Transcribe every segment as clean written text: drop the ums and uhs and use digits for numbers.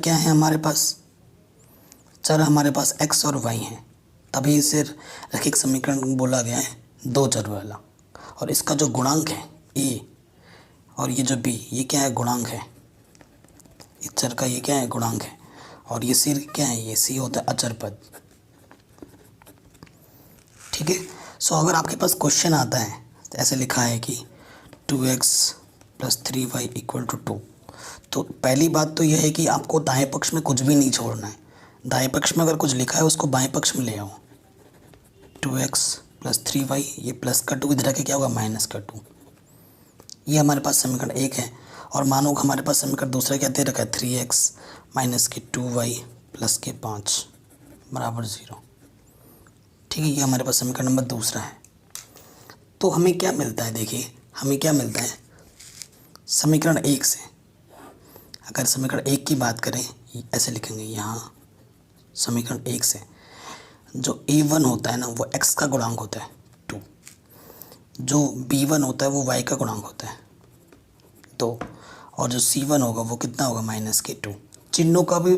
क्या है हमारे पास? चर हमारे पास x और y हैं, तभी इसे रैखिक समीकरण बोला गया है दो चर वाला। और इसका जो गुणांक है a और ये जो b, ये क्या है? गुणांक है। इस चर का ये क्या है? गुणांक है। और ये c क्या है? ये c होता है अचर पद। ठीक है। सो अगर आपके पास क्वेश्चन आता है तो ऐसे लिखा है कि 2x + 3y = 2, तो पहली बात तो यह है कि आपको दाएं पक्ष में कुछ भी नहीं छोड़ना है। दाएं पक्ष में अगर कुछ लिखा है उसको बाएं पक्ष में ले आओ। 2x + 3y, ये प्लस का 2 इधर आके क्या होगा? माइनस का 2। ये हमारे पास समीकरण 1 है। और मानो हमारे पास समीकरण दूसरा क्या दे रखा है? 3x - 2y + 5 = 0। ठीक है, ये हमारे पास समीकरण नंबर दूसरा है। तो हमें क्या मिलता है? देखिए हमें क्या मिलता है समीकरण 1 से। अगर समीकरण 1 की बात करें, ऐसे लिखेंगे यहाँ समीकरण 1 से जो a1 होता है ना, वो x का गुणांक होता है 2। जो b1 होता है वो y का गुणांक होता है 2। और जो c1 होगा वो कितना होगा? -2। चिन्हों का भी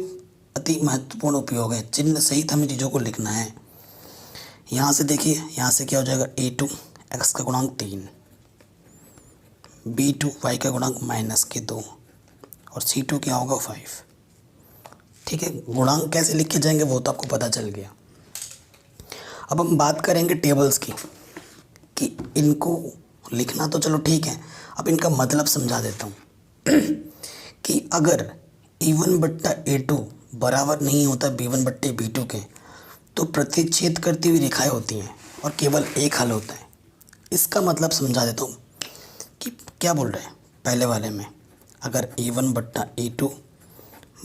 अति महत्वपूर्ण उपयोग है। चिन्ह सहित हमें चीज़ों को लिखना है। यहाँ से देखिए, यहाँ से क्या हो जाएगा? a2 x का गुणांक 3, b2 y का गुणांक -2 और c2 क्या होगा? 5। ठीक है, गुणांक कैसे लिखे जाएंगे वो तो आपको पता चल गया। अब हम बात करेंगे टेबल्स की, कि इनको लिखना तो चलो ठीक है, अब इनका मतलब समझा देता हूँ। कि अगर a1/a2 बराबर नहीं होता b1/b2 के, तो प्रतिच्छेद करती हुई रेखाएं होती हैं और केवल एक हल होता है। इसका मतलब समझा देता हूँ कि क्या बोल रहे हैं पहले वाले में। अगर a1/a2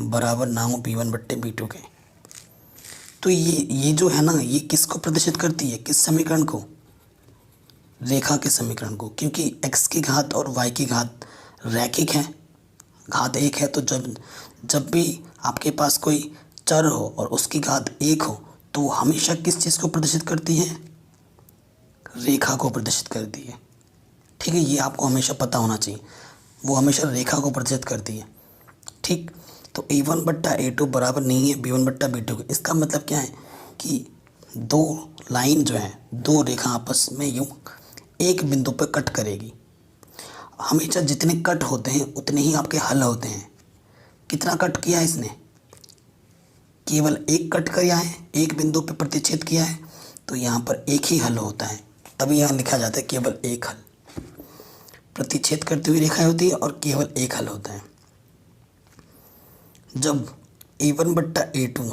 बराबर ना हो b1/b2 के, तो ये जो है ना, ये किसको प्रदर्शित करती है? किस समीकरण को? रेखा के समीकरण को। क्योंकि x की घात और y की घात रैखिक है, घात 1 है। तो जब भी आपके पास कोई चर हो और उसकी घात 1 हो, तो वो हमेशा किस चीज़ को प्रदर्शित करती है? रेखा को प्रदर्शित करती है। ठीक है, ये आपको हमेशा पता होना चाहिए, वो हमेशा रेखा को प्रदर्शित करती है। ठीक, तो a1/a2 बराबर नहीं है b1/b2 के। इसका मतलब क्या है कि दो लाइन जो है, दो रेखा आपस में यूँ एक बिंदु पर कट करेगी। हमेशा जितने कट होते हैं उतने ही आपके हल होते हैं। कितना कट किया है इसने? केवल एक कट किया है, एक बिंदु पर प्रतिच्छेद किया है, तो यहाँ पर एक ही हल होता है। तभी यहाँ लिखा जाता है केवल एक हल। प्रतिच्छेद करती हुई रेखाएं होती है और केवल एक हल होता है। जब a1/a2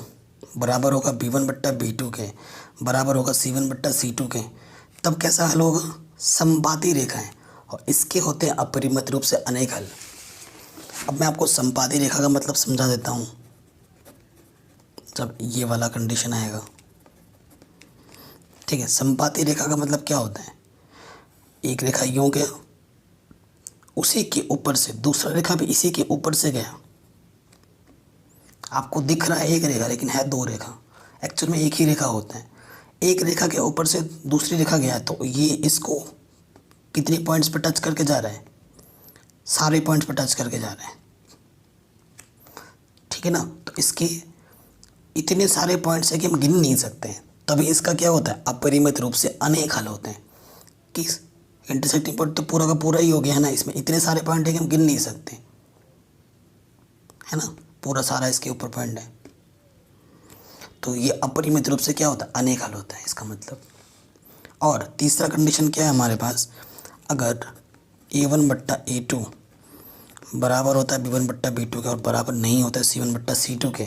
बराबर होगा b1/b2 के, बराबर होगा c1/c2 के, तब कैसा हल होगा? संपाती रेखाएं, और इसके होते हैं अपरिमित रूप से अनेक हल। अब मैं आपको संपाती रेखा का मतलब समझा देता हूँ। जब ये वाला कंडीशन आएगा, ठीक है, संपाती रेखा का मतलब क्या होता है? एक रेखा यूँ गया, उसी के ऊपर से दूसरा रेखा भी इसी के ऊपर से गया। आपको दिख रहा है एक रेखा, लेकिन है दो रेखा। एक्चुअल में एक ही रेखा होता है। एक रेखा के ऊपर से दूसरी रेखा गया, तो ये इसको कितने पॉइंट्स पर टच करके जा रहा है? सारे पॉइंट्स पर टच करके जा रहा है। ठीक है ना? तो इसके इतने सारे पॉइंट्स है कि हम गिन नहीं सकते हैं। तभी इसका क्या होता है? अपरिमित रूप से अनेक हल होते हैं। कि इंटरसेक्टिंग पॉइंट तो पूरा का पूरा ही हो गया है ना, इसमें इतने सारे पॉइंट है कि हम गिन नहीं सकते, है ना? पूरा सारा इसके ऊपर पॉइंट है, तो ये अपरिमित रूप से क्या होता है? अनेक हल होता है, इसका मतलब। और तीसरा कंडीशन क्या है हमारे पास? अगर a1/a2 बराबर होता है b1/b2 के और बराबर नहीं होता है c1/c2 के,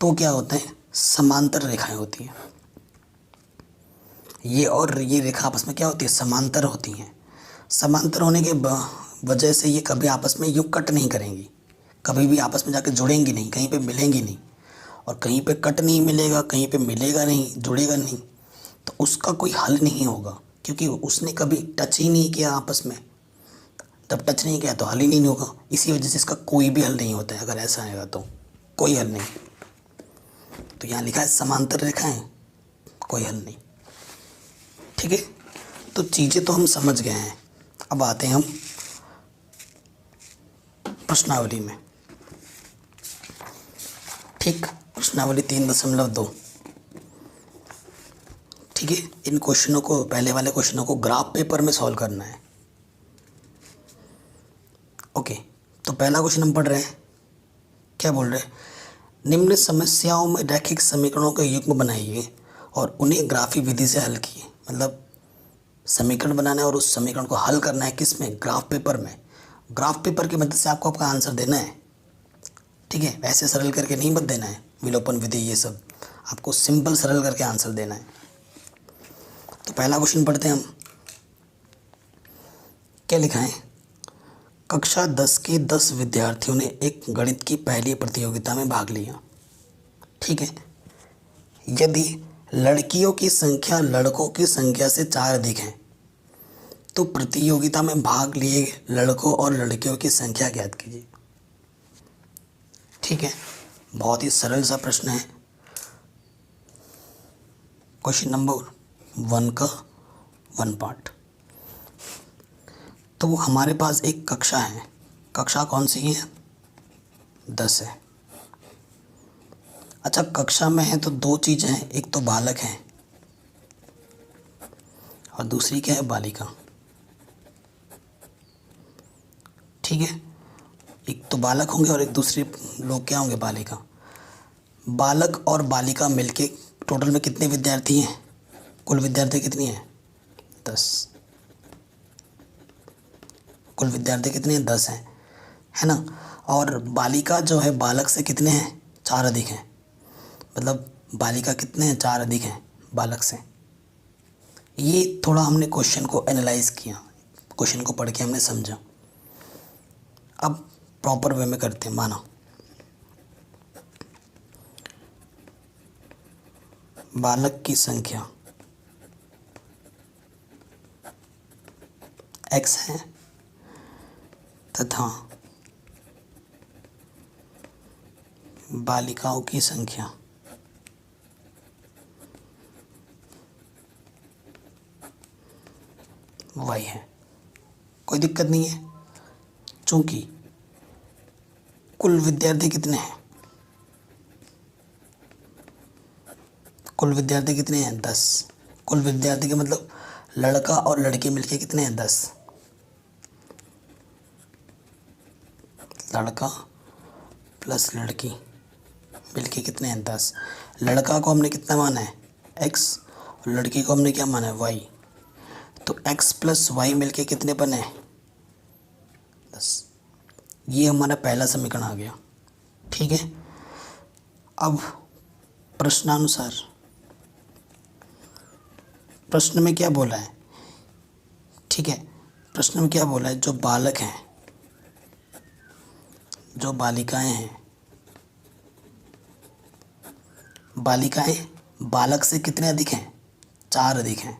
तो क्या होता है? समांतर रेखाएं होती हैं। ये और ये रेखा आपस में क्या होती है? समांतर होती हैं। समांतर होने के वजह से ये कभी आपस में यूँ कट नहीं करेंगी, कभी भी आपस में जाकर जुड़ेंगी नहीं, कहीं पे मिलेंगी नहीं। और कहीं पे कट नहीं मिलेगा, कहीं पे मिलेगा नहीं, जुड़ेगा नहीं, तो उसका कोई हल नहीं होगा, क्योंकि उसने कभी टच ही नहीं किया आपस में। जब टच नहीं किया तो हल ही नहीं होगा। इसी वजह से इसका कोई भी हल नहीं होता है। अगर ऐसा आएगा तो कोई हल नहीं। तो यहाँ लिखा है समांतर रेखाएं, कोई हल नहीं। ठीक है, तो चीज़ें तो हम समझ गए हैं। अब आते हैं हम प्रश्नावली में। ठीक, प्रश्नावली 3.2। ठीक है, इन क्वेश्चनों को, पहले वाले क्वेश्चनों को ग्राफ पेपर में सॉल्व करना है। ओके, तो पहला क्वेश्चन हम पढ़ रहे हैं। क्या बोल रहे हैं? निम्न समस्याओं में रैखिक समीकरणों के युग्म बनाइए और उन्हें ग्राफिक विधि से हल किए। मतलब समीकरण बनाना है और उस समीकरण को हल करना है किस में? ग्राफ पेपर में। ग्राफ पेपर की मदद से आपको आपका आंसर देना है। ठीक है, ऐसे सरल करके नहीं मत देना है, विलोपन विधि ये सब, आपको सिंपल सरल करके आंसर देना है। तो पहला क्वेश्चन पढ़ते हैं हम। क्या लिखा है? कक्षा 10 के 10 विद्यार्थियों ने एक गणित की पहली प्रतियोगिता में भाग लिया। ठीक है, यदि लड़कियों की संख्या लड़कों की संख्या से 4 अधिक है तो प्रतियोगिता में भाग लिए लड़कों और लड़कियों की संख्या ज्ञात कीजिए। ठीक है, बहुत ही सरल सा प्रश्न है। क्वेश्चन नंबर 1 का 1 पार्ट। तो हमारे पास एक कक्षा है। कक्षा कौन सी है? 10 है। अच्छा, कक्षा में है तो दो चीज़ें हैं, एक तो बालक है और दूसरी क्या है? बालिका। ठीक है, एक तो बालक होंगे और एक दूसरे लोग क्या होंगे? बालिका। बालक और बालिका मिलके टोटल में कितने विद्यार्थी हैं? कुल विद्यार्थी कितनी हैं? 10। कुल विद्यार्थी कितने हैं? 10 हैं, है ना। और बालिका जो है बालक से कितने हैं? 4 अधिक हैं। मतलब बालिका कितने हैं? 4 अधिक हैं बालक से। ये थोड़ा हमने क्वेश्चन को एनालाइज किया, क्वेश्चन को पढ़ के हमने समझा। अब प्रॉपर वे में करते हैं। माना बालक की संख्या x है तथा बालिकाओं की संख्या y है। कोई दिक्कत नहीं है, चूंकि कुल विद्यार्थी कितने हैं? कुल विद्यार्थी कितने हैं? 10। कुल विद्यार्थी का मतलब लड़का और लड़की मिलके कितने हैं? 10। लड़का प्लस लड़की मिलके कितने हैं? 10। लड़का को हमने कितना माना है? x और लड़की को हमने क्या माना है? y। तो x प्लस वाई मिलके कितने बने? 10। ये हमारा पहला समीकरण आ गया। ठीक है, अब प्रश्नानुसार प्रश्न में क्या बोला है? ठीक है, प्रश्न में क्या बोला है? जो बालक हैं, जो बालिकाएं हैं, बालिकाएं बालक से कितने अधिक हैं? 4 अधिक हैं।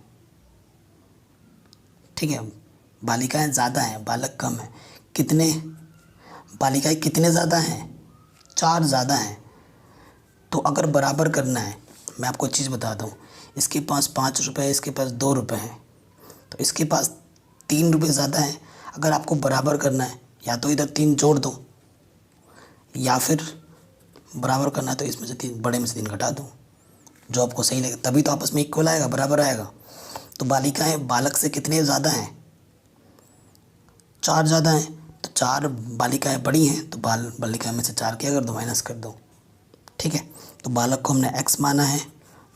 ठीक है, बालिकाएं ज़्यादा हैं, बालक कम है। कितने? बालिकाएं कितने ज़्यादा हैं? 4 ज़्यादा हैं। तो अगर बराबर करना है, मैं आपको एक चीज़ बताता हूँ। इसके पास 5 रुपये है, इसके पास 2 रुपये हैं, तो इसके पास 3 रुपये ज़्यादा है। अगर आपको बराबर करना है, या तो इधर 3 जोड़ दो, या फिर बराबर करना है तो इसमें से 3, बड़े में से 3 घटा दो, जो आपको सही लगे, तभी तो आपस में इक्वल आएगा, बराबर आएगा। तो बालिकाएं बालक से कितने ज़्यादा हैं? 4 ज़्यादा हैं। तो 4 बालिकाएं बड़ी हैं, तो बालिकाएं में से 4 क्या कर दो? माइनस कर दो। ठीक है, तो बालक को हमने x माना है,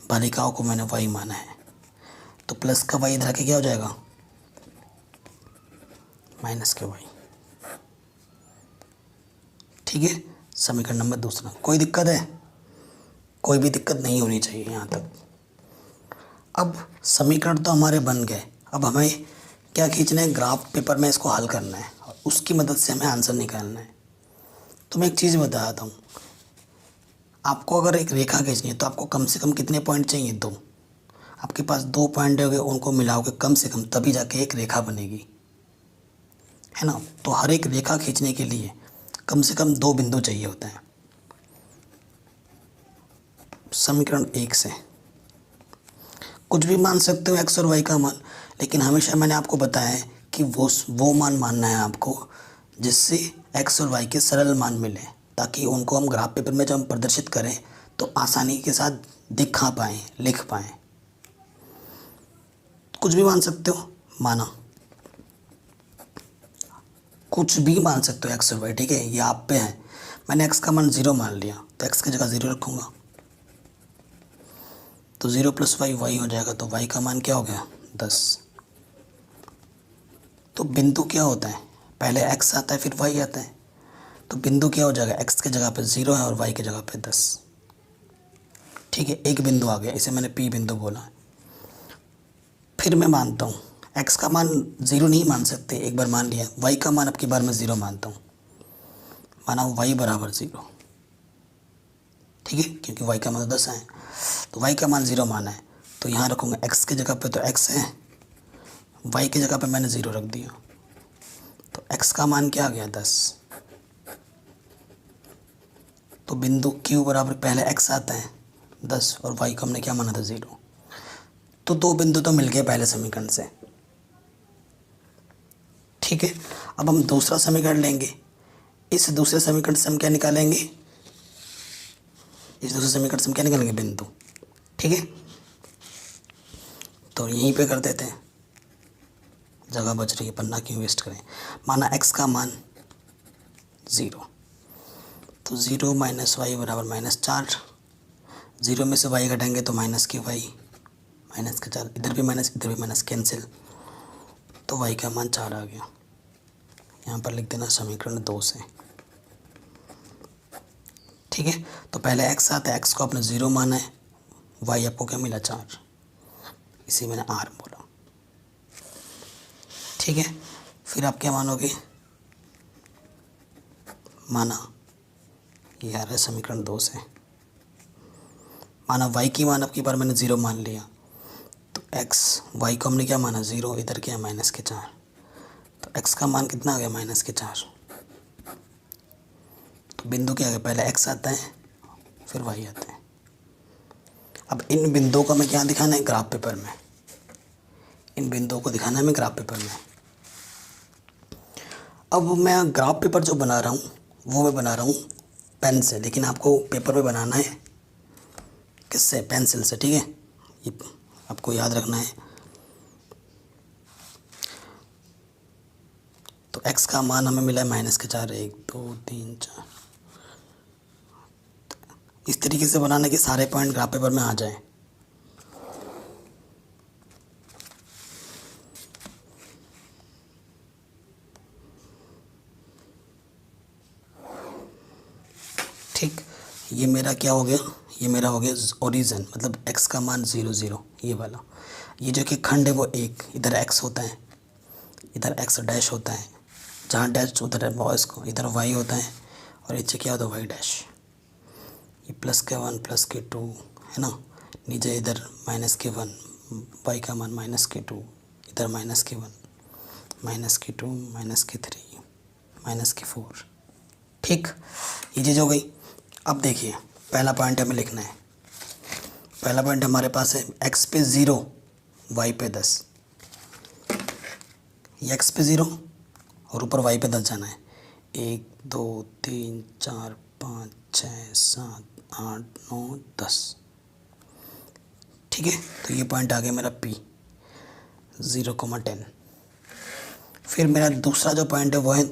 बालिकाओं को मैंने y माना है। तो प्लस का y इधर के क्या हो जाएगा? माइनस के y। ठीक है, समीकरण नंबर 2। कोई दिक्कत है? कोई भी दिक्कत नहीं होनी चाहिए यहाँ तक। अब समीकरण तो हमारे बन गए, अब हमें क्या खींचना है? ग्राफ पेपर में इसको हल करना है और उसकी मदद से हमें आंसर निकालना है। तो मैं एक चीज़ बताता हूँ, आपको अगर एक रेखा खींचनी है तो आपको कम से कम कितने पॉइंट चाहिए? 2। आपके पास 2 पॉइंट हो गए, उनको मिलाओगे कम से कम, तभी जाके एक रेखा बनेगी, है ना। तो हर एक रेखा खींचने के लिए कम से कम 2 बिंदु चाहिए होते हैं। समीकरण 1 से कुछ भी मान सकते हो x और y का मान, लेकिन हमेशा मैंने आपको बताया है कि वो मान मानना है आपको जिससे x और y के सरल मान मिले। ताकि उनको हम ग्राफ पेपर में जब हम प्रदर्शित करें तो आसानी के साथ दिखा पाएँ, लिख पाएँ। कुछ भी मान सकते हो, माना कुछ भी मान सकते हो एक्स और वाई, ठीक है, ये आप पे है। मैंने एक्स का मान 0 मान लिया तो एक्स की जगह 0 रखूँगा, तो 0 + वाई वाई हो जाएगा, तो वाई का मान क्या हो गया 10। तो बिंदु क्या होता है, पहले एक्स आता है फिर वाई आता है, तो बिंदु क्या हो जाएगा, एक्स की जगह पे 0 है और वाई की जगह पे 10, ठीक है। एक बिंदु आ गया, इसे मैंने पी बिंदु बोला है। फिर मैं मानता हूँ एक्स का मान 0 नहीं मान सकते, एक बार मान लिया। वाई का मान अब की बार मैं 0 मानता हूँ, माना वाई बराबर 0, ठीक है, क्योंकि वाई का मान 10 है, तो वाई का मान 0 माना है, तो यहाँ रखूँगा एक्स की जगह पे तो एक्स है, वाई की जगह पे मैंने 0 रख दिया, तो एक्स का मान क्या आ गया 10। तो बिंदु क्यू बराबर पहले एक्स आता है 10 और वाई को हमने क्या माना था 0, तो दो बिंदु तो मिल गए पहले समीकरण से, ठीक है। अब हम दूसरा समीकरण लेंगे, इस दूसरे समीकरण से हम क्या निकालेंगे, इस दूसरे समीकरण से हम क्या निकालेंगे, बिंदु, ठीक है। तो यहीं पे कर देते हैं, जगह बच रही है, पन्ना क्यों वेस्ट करें। माना एक्स का मान 0, तो 0 - वाई बराबर -4, 0 में से वाई घटाएंगे तो माइनस के वाई, माइनस के 4, इधर भी माइनस कैंसिल, तो वाई का मान 4 आ गया। यहाँ पर लिख देना समीकरण 2 से, ठीक है। तो पहले एक्स आता है, एक्स को आपने 0 माना है, वाई आपको क्या मिला 4, इसी मैंने आर बोला, ठीक है। फिर आप क्या मानोगे, माना ये आ रहा है समीकरण 2 से, माना वाई की मान अब की बार मैंने 0 मान लिया, तो एक्स वाई को हमने क्या माना 0, इधर क्या -4, तो एक्स का मान कितना आ गया -4। तो बिंदु क्या आ गया, पहले एक्स आता है फिर वाई आता है। अब इन बिंदुओं को हमें क्या दिखाना है, ग्राफ पेपर में, इन बिंदुओं को दिखाना है हमें ग्राफ पेपर में। अब मैं ग्राफ पेपर जो बना रहा हूँ वो मैं बना रहा हूँ पेन से, लेकिन आपको पेपर पे बनाना है किससे, पेंसिल से, ठीक है, ये आपको याद रखना है। तो x का मान हमें मिला है -4, 1 2 3 4, इस तरीके से बनाना कि सारे पॉइंट ग्राफ पेपर में आ जाए। ठीक, ये मेरा क्या हो गया, ये मेरा हो गया ओरिजिन, मतलब x का मान 0 0, ये वाला। ये जो कि खंड है वो एक, इधर x होता है, इधर x डैश होता है, जहाँ डैश उधर है बॉयज़ को, इधर y होता है, और नीचे क्या होता है y डैश। ये +1 +2 है ना, नीचे इधर -1, y का मान -2, इधर -1 -2 -3 -4, ठीक, ये चीज़ हो गई। अब देखिए पहला पॉइंट हमें लिखना है, पहला पॉइंट हमारे पास है x पे 0 y पे 10, ये x पे 0 और ऊपर y पे 10 जाना है, 1 2 3 4 5 6 7 8 9 10, ठीक है। तो ये पॉइंट आ गया मेरा P 0,10। फिर मेरा दूसरा जो पॉइंट है वो है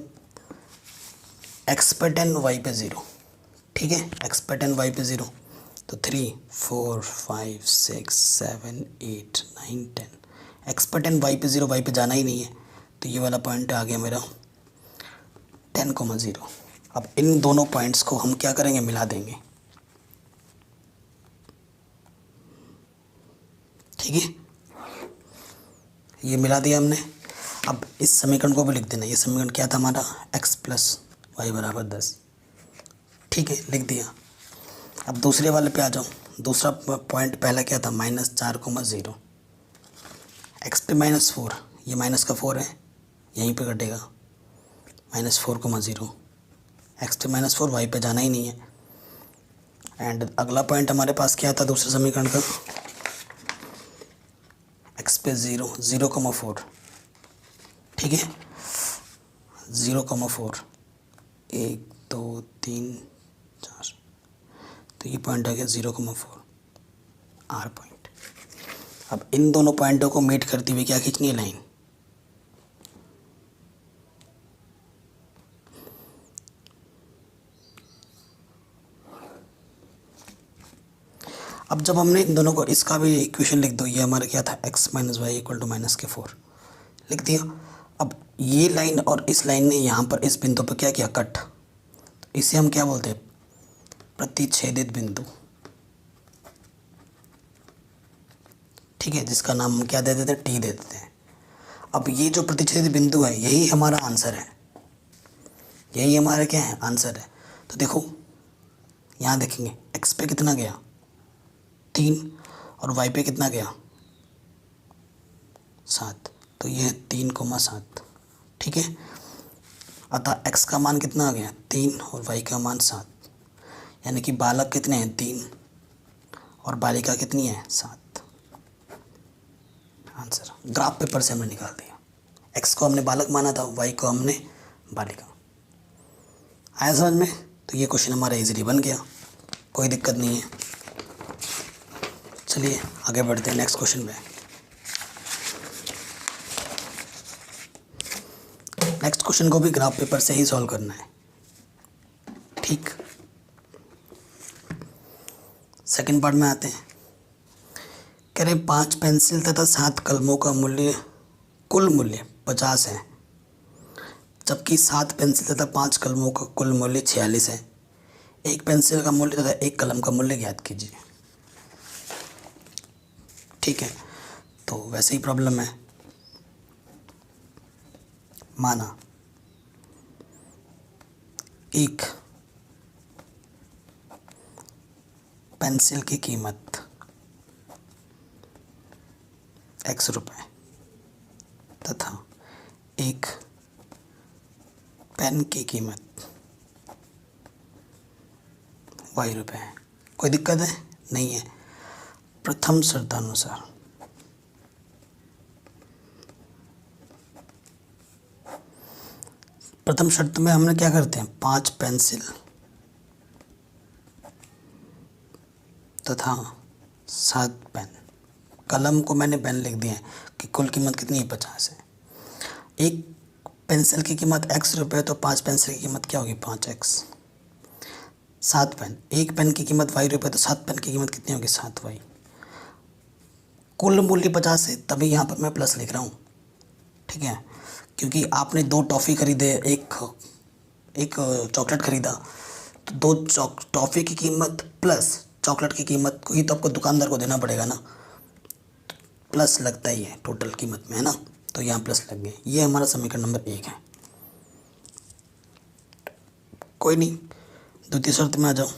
x पे 10 y पे 0, ठीक है, x पे 10 y पे 0, तो 3 4 5 6 7 8 9 10, x पे 10 y पे 0, y पे जाना ही नहीं है, तो ये वाला पॉइंट आ गया मेरा 10,0। अब इन दोनों पॉइंट्स को हम क्या करेंगे, मिला देंगे, ठीक है, ये मिला दिया हमने। अब इस समीकरण को भी लिख देना, ये समीकरण क्या था हमारा, x + y बराबर 10, ठीक है, लिख दिया। अब दूसरे वाले पे आ जाओ, दूसरा पॉइंट पहला क्या था, -4,0, x पे -4, ये माइनस का 4 है, यहीं पे कटेगा, -4,0, x पे -4, y पे जाना ही नहीं है। एंड अगला पॉइंट हमारे पास क्या था दूसरे समीकरण का, x पे 0 0,4, ठीक है, 0,4, 1 2 3 तो ये पॉइंट आ गया 0,4 R पॉइंट। अब इन दोनों पॉइंटों को मीट करती हुई क्या खींचनी है, लाइन। अब जब हमने इन दोनों को, इसका भी इक्वेशन लिख दो, ये हमारा क्या था, x minus y equal to -4 लिख दिया। अब ये लाइन और इस लाइन ने यहाँ पर इस बिंदु पर क्या किया, कट। तो इसे हम क्या बोलते हैं, प्रतिच्छेदित बिंदु, ठीक है, जिसका नाम हम क्या दे देते हैं, टी दे देते हैं। अब ये जो प्रतिच्छेदित बिंदु है, यही हमारा आंसर है, यही हमारा क्या है, आंसर है। तो देखो यहाँ देखेंगे x पे कितना गया 3 और y पे कितना गया 7, तो ये 3,7, ठीक है। अतः x का मान कितना आ गया 3 और y का मान 7, यानी कि बालक कितने हैं 3 और बालिका कितनी है 7। आंसर ग्राफ पेपर से हमने निकाल दिया। x को हमने बालक माना था, y को हमने बालिका। आया समझ में? तो ये क्वेश्चन हमारा इजीली बन गया, कोई दिक्कत नहीं है। चलिए आगे बढ़ते हैं नेक्स्ट क्वेश्चन पे। नेक्स्ट क्वेश्चन को भी ग्राफ पेपर से ही सॉल्व करना है, ठीक। सेकंड पार्ट में आते हैं। कह रहे 5 पेंसिल तथा 7 कलमों का मूल्य, कुल मूल्य 50 है, जबकि 7 पेंसिल तथा 5 कलमों का कुल मूल्य 46 है। एक पेंसिल का मूल्य तथा एक कलम का मूल्य ज्ञात कीजिए, ठीक है। तो वैसे ही प्रॉब्लम है। माना एक पेंसिल की कीमत x रुपये तथा एक पेन की कीमत y रुपये है। कोई दिक्कत है? नहीं है। प्रथम शर्तानुसार प्रथम शर्त में हमने क्या करते हैं, 5 पेंसिल तथा 7 पेन, कलम को मैंने पेन लिख दिया है कि कुल कीमत कितनी है 50 है। एक पेंसिल की कीमत x रुपये, तो 5 पेंसिल की कीमत क्या होगी 5x। 7 पेन, एक पेन की कीमत y रुपये, तो 7 पेन की कीमत कितनी होगी 7y। कुल मूल्य 50 है, तभी यहाँ पर मैं प्लस लिख रहा हूँ, ठीक है, क्योंकि आपने 2 टॉफ़ी खरीदे, एक चॉकलेट खरीदा, तो 2 टॉफ़ी की कीमत प्लस चॉकलेट की कीमत को ही तो आपको दुकानदार को देना पड़ेगा ना, प्लस लगता ही है टोटल कीमत में, है ना। तो यहाँ प्लस लग गए। ये हमारा समीकरण नंबर 1 है। कोई नहीं, द्वितीय शर्त में आ जाओ।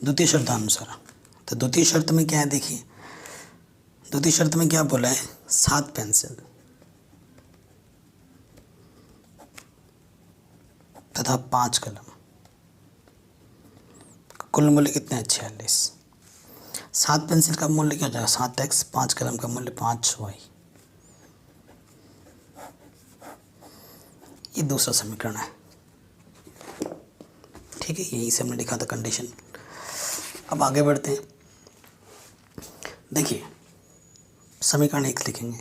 द्वितीय शर्तानुसार, तो द्वितीय शर्त में क्या है, देखिए द्वितीय शर्त में क्या बोला है, 7 पेंसिल तथा 5 कलम, कुल मूल्य कितने हैं 46। 7 पेंसिल का मूल्य क्या हो जाएगा 7x, 5 कलम का मूल्य 5y। ये दूसरा समीकरण है, ठीक है, यही से हमने लिखा था कंडीशन। अब आगे बढ़ते हैं। देखिए समीकरण 1 लिखेंगे,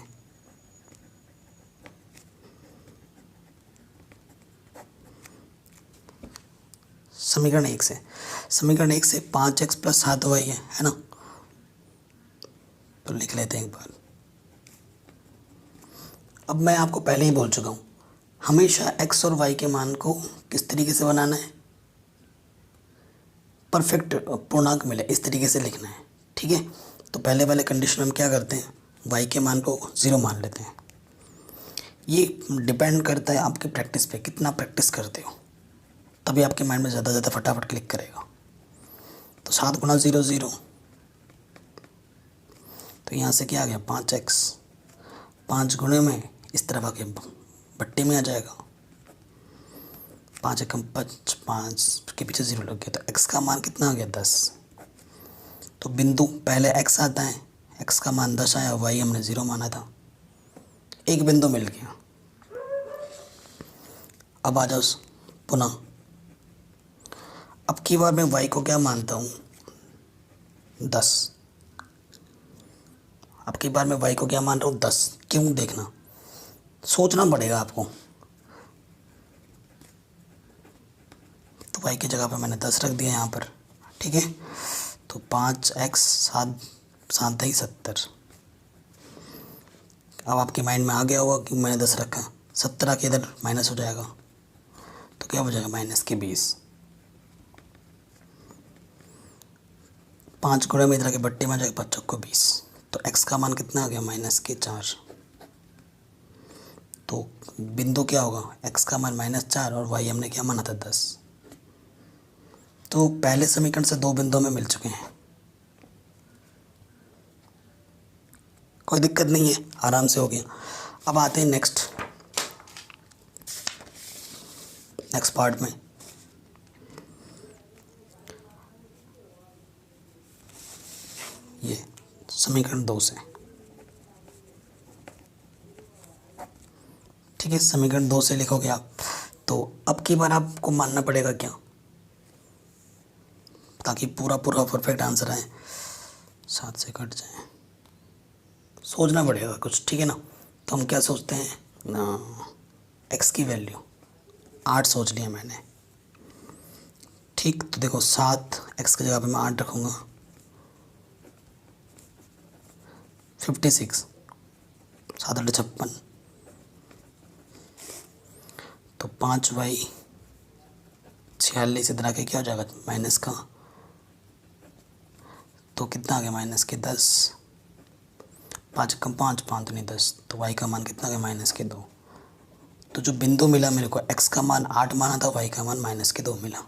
समीकरण 1 से 5x प्लस 7y है ना, तो लिख लेते हैं एक बार। अब मैं आपको पहले ही बोल चुका हूँ, हमेशा x और y के मान को किस तरीके से बनाना है, परफेक्ट पूर्णांक मिले इस तरीके से लिखना है, ठीक है। तो पहले वाले कंडीशन में हम क्या करते हैं, y के मान को 0 मान लेते हैं। ये डिपेंड करता है आपकी प्रैक्टिस पे, कितना प्रैक्टिस करते हो, तभी आपके माइंड में ज़्यादा फटाफट क्लिक करेगा। तो 7 गुणा 0 0, तो यहाँ से क्या आ गया 5x, 5 गुणे में इस तरफ आके बट्टे में आ जाएगा, 5 एकम 5, 5 के पीछे 0 लग गया, तो x का मान कितना आ गया 10। तो बिंदु पहले x आता है, x का मान 10 आया, y हमने 0 माना था, एक बिंदु मिल गया। अब आ जाओ पुनः, अब की बार मैं y को क्या मानता हूँ 10। अब की बार मैं y को क्या मान रहा हूँ 10। क्यों, देखना, सोचना पड़ेगा आपको। तो y की जगह पे मैंने 10 रख दिया यहाँ पर, ठीक है। तो 5x 7 7 ही 70। अब आपके माइंड में आ गया होगा कि मैंने 10 रखा, 70 के इधर माइनस हो जाएगा, तो क्या हो जाएगा -20। 5 गुणे में इधर के बट्टे में आ जाएगा 5 को 20। तो x का मान कितना आ गया -4। तो बिंदु क्या होगा, x का मान -4 और y हमने क्या माना था 10। तो पहले समीकरण से दो बिंदु में मिल चुके हैं, कोई दिक्कत नहीं है, आराम से हो गया। अब आते हैं नेक्स्ट पार्ट में। ये समीकरण 2 से, ठीक है, समीकरण 2 से लिखोगे आप। तो अब की बार आपको मानना पड़ेगा क्या, ताकि पूरा परफेक्ट आंसर आए। 7 से कट जाए, सोचना पड़ेगा कुछ, ठीक है ना। तो हम क्या सोचते हैं ना, x की वैल्यू 8 सोच लिया मैंने, ठीक। तो देखो 7 x की जगह पे मैं 8 रखूँगा, 56, 7 8 56। तो 5y 46 इधर आके क्या हो जाएगा माइनस का, तो कितना आ गया -10। 5 कम 5 5 नहीं 10। तो y का मान कितना आ गया -2। तो जो बिंदु मिला मेरे को, x का मान 8 माना था, y का मान -2 मिला,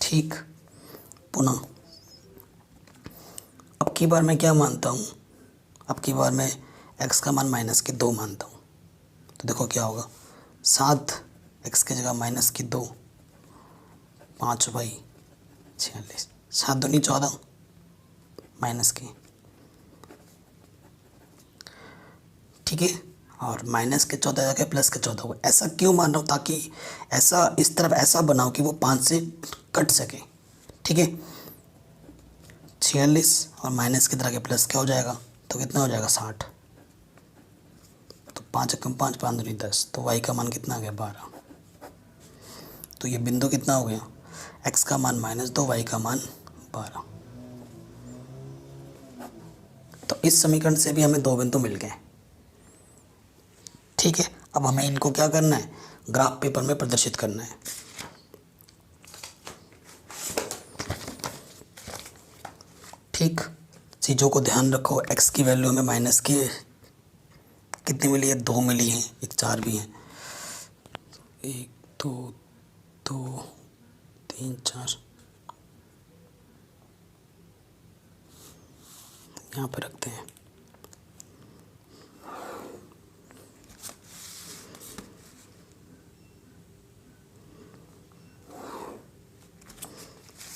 ठीक। पुनः अब की बार मैं क्या मानता हूँ, अब की बार मैं x का मान -2 मानता हूँ। तो देखो क्या होगा, 7 x की जगह -2, 5y 46, 7 दूनी 14 माइनस के, ठीक है। और -14 जाके +14 हो। ऐसा क्यों मान रहा हूँ, ताकि ऐसा इस तरफ ऐसा बनाओ कि वो 5 से कट सके, ठीक है। 46 और माइनस की तरह के प्लस क्या हो जाएगा, तो कितना हो जाएगा 60। तो 5 कम 5 5 दूनी 10। तो y का मान कितना आ गया 12। तो ये बिंदु कितना हो गया, x का मान -2, y का मान 12। तो इस समीकरण से भी हमें दो बिंदु मिल गए, ठीक है। अब हमें इनको क्या करना है, ग्राफ पेपर में प्रदर्शित करना है। ठीक, चीज़ों को ध्यान रखो। x की वैल्यू हमें माइनस की कितनी मिली है, 2 मिली है, एक 4 भी है, 1 2 2 3 4 यहाँ पे रखते हैं।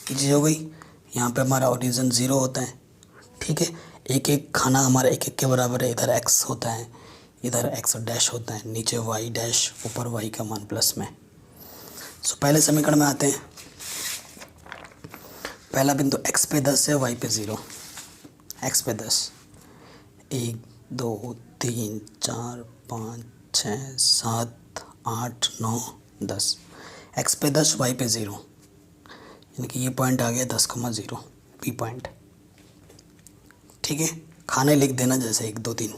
ये चीज़ हो गई। यहाँ पे हमारा ओरिजिन 0 होता है, ठीक है। एक एक खाना हमारा एक एक के बराबर है। इधर x होता है, इधर x डैश होता है, नीचे y डैश, ऊपर y का मान प्लस में। सो पहले समीकरण में आते हैं। पहला बिंदु x पे 10 है, y पे 0। x पे 10, 1 2 3 4 5 6 7 8 9 10। x पे 10, y पे 0, यानी कि ये पॉइंट आ गया 10,0 पी पॉइंट, ठीक है। खाने लिख देना जैसे 1 2 3।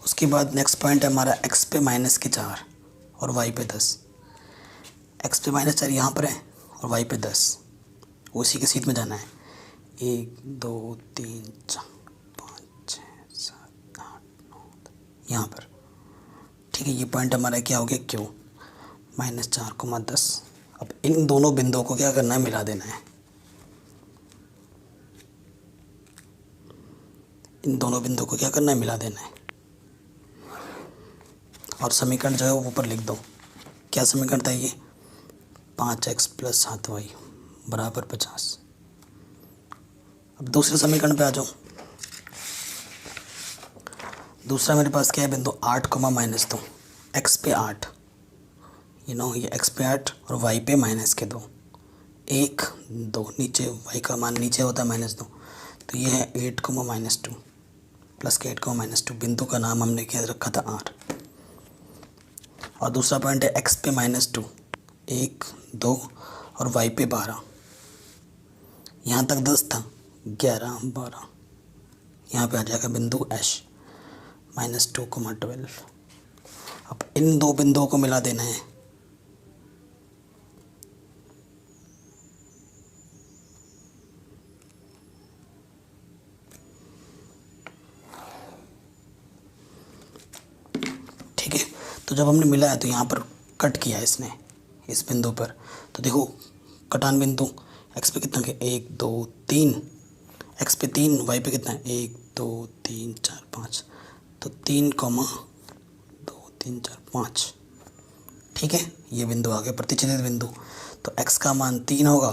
उसके बाद नेक्स्ट पॉइंट है हमारा x पे -4 और y पे 10। x पे -4 यहाँ पर है और y पे 10, उसी के सीट में जाना है। 1 2 3 4 5 6 7 8 9 यहाँ पर, ठीक है। ये पॉइंट हमारा क्या हो गया Q, -4,10। अब इन दोनों बिंदुओं को क्या करना है, मिला देना है। इन दोनों बिंदुओं को क्या करना है, मिला देना है। और समीकरण जो है वो ऊपर लिख दो। क्या समीकरण था ये, 5x + 7y = 50। अब दूसरे समीकरण पे आ जाओ। दूसरा मेरे पास क्या है बिंदु 8, -2, एक्स पे 8, ये एक्स पे 8 और वाई पे -2, 1, 2 नीचे, वाई का मान नीचे होता है -2, तो ये है 8, -2 प्लस के 8, -2। बिंदु का नाम हमने क्या रखा था आर। और दूसरा पॉइंट है एक्स पे -2, 1, 2 और वाई पे 12, यहाँ तक 10 था, 11, 12, यहाँ पे आ जाएगा बिंदु एश -2, 12। अब इन दो बिंदुओं को मिला देना है। ठीक है, तो जब हमने मिलाया तो यहाँ पर कट किया इसने इस बिंदु पर, तो देखो कटान बिंदु एक्स पे कितना है 1, 2, 3, एक्स पे 3, वाई पे कितना है 1, 2, 3, 4, 5, तो 3, 2, 3, 4, 5। ठीक है, ये बिंदु आ गया प्रतिच्छेदित बिंदु। तो एक्स का मान 3 होगा,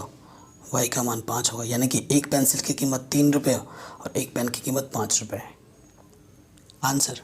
वाई का मान 5 होगा, यानी कि एक पेंसिल की कीमत 3 रुपये और एक पेन की कीमत 5 रुपये है। आंसर